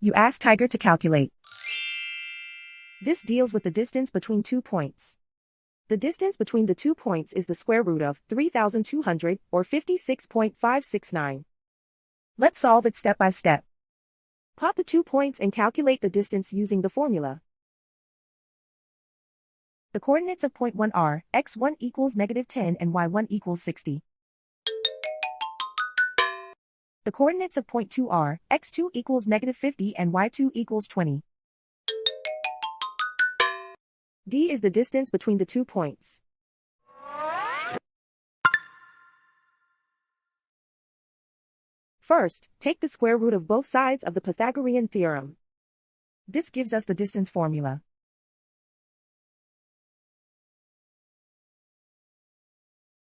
You ask Tiger to calculate. This deals with the distance between 2 points. The distance between the 2 points is the square root of 3,200 or 56.569. Let's solve it step by step. Plot the 2 points and calculate the distance using the formula. The coordinates of point 1 are x1 equals -10 and y1 equals 60. The coordinates of point 2 are x2 equals -50 and y2 equals 20. D is the distance between the 2 points. First, take the square root of both sides of the Pythagorean theorem. This gives us the distance formula.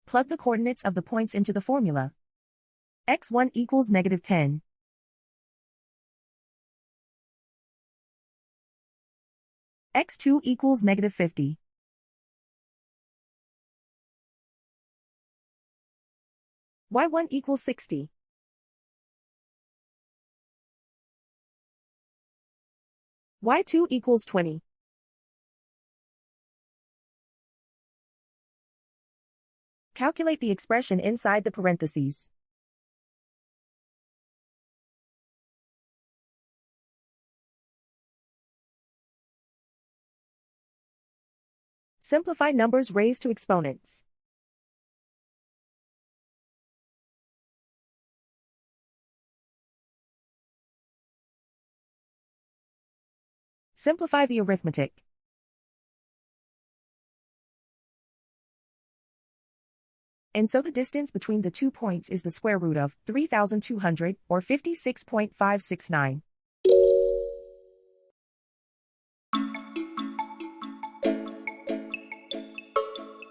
Plug the coordinates of the points into the formula. x1 equals -10. x2 equals -50. y1 equals 60. y2 equals 20. Calculate the expression inside the parentheses. Simplify numbers raised to exponents. Simplify the arithmetic. And so the distance between the 2 points is the square root of 3,200 or 56.569.